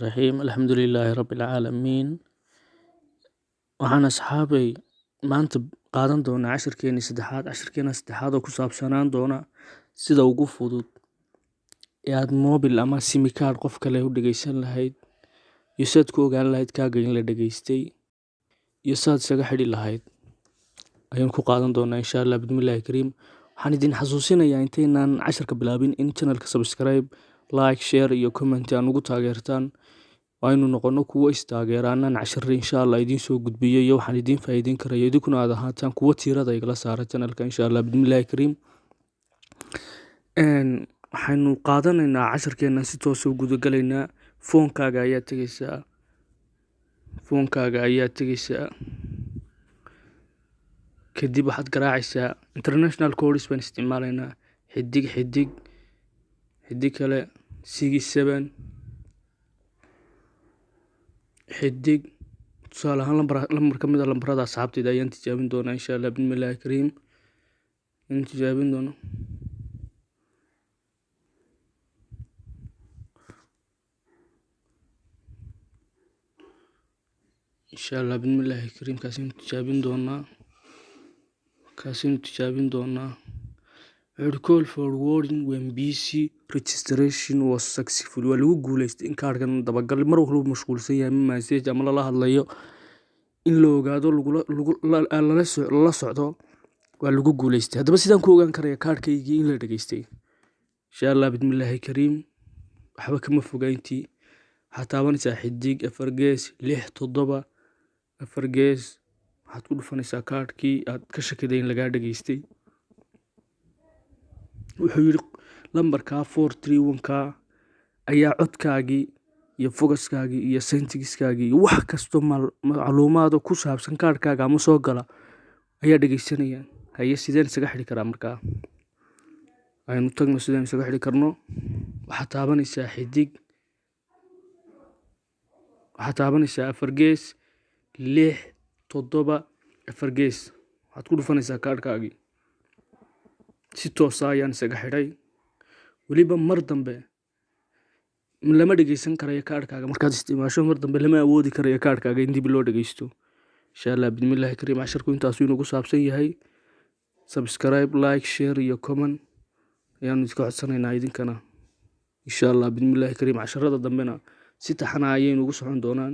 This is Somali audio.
الرحيم الحمد لله رب العالمين waxaan asxaabay maanta qaadan doonaa cashirkeena saddexaad oo ku saabsanaan doona sida ugu fudud ee aad mobil ama simi card qof kale u dhageysan lahayd iyo saad ku ogaan lahayd kaaga in la dhageystay iyo saad isaga xidhi lahayd ayaan ku qaadan doonaa insha Allah bismillaahi kariim. Waxaan idin xasuusinayaa intaynaan cashirka bilaabin in channelka subscribe, like, share iyo comment aan ugu taageertaan aynu noqono kuwo istaageeraan cashir insha Allah idin soo gudbiyo iyo waxaan idin faa'iideyn karayo idinkuna aad ahaataan kuwo tiirada igala saara channelka insha Allah bismillaahi kariim. waxaynu qaadanaynaa cashirkeena si toos ah guda galaynaa. Phone-kaaga ayaa tegaysaa kadib waxaad garaacaysaa international codes baan isticmaalaynaa xidig kale 67 xidig tusaale ahaan lambar ka mid ah lambarada asxaabtayda ayaan tijaabin doonaa insha Allah bismillaahi kariim. tijaabin doono insha Allah bismillaahi kariim kaasina tijaabin doonaa call forwarding when BC registration was successful. waa lagu guuleystay in kaarkan dabagal mar walba mashquulsan yahay message ama la hadlayo in la ogaado la socdo waa lagu guuleystay. haddaba sidaan ku ogaan karayaa kaarkaygii in la dhageystay insha Allah bismillaahi kariim waxba kama fogaantii waxaad taabanaysaa xidig 4 gees 6 7 4 gees waxaad ku dhufanaysaa kaarkii aad ka shakiday in lagaa dhageystay. wuxuu yiri lambarka 431ka ayaa codkaagii iyo fogaskaagii iyo sentigiskaagii iyo wax kasto macluumaad ku saabsan kaarkaaga ama soo gala ayaa dhageysanayaan. haye sideen isaga xidhi karaa markaa aynu tagno sideen isaga xidhi karno. waxaad taabanaysaa xidig 4 gees 6 7 4 gees waxaad ku dhufanaysaa kaarkaagii si toos ah ayaan isaga xidhay. weliba mar dambe lama dhageysan karayo kaarkaaga markaad isticmaasho mar dambe lama awoodi karayo kaarkaaga in dib loo dhageysto insha Allah bismillaahi kariim. cashirku intaas inuu ku saabsan yahay. subscribe, like, share iyo comment ayaan idinka codsanaynaa idinkana insha Allah bismillaahi kariim. casharada dambena si taxana ayaynu ugu socon doonaan.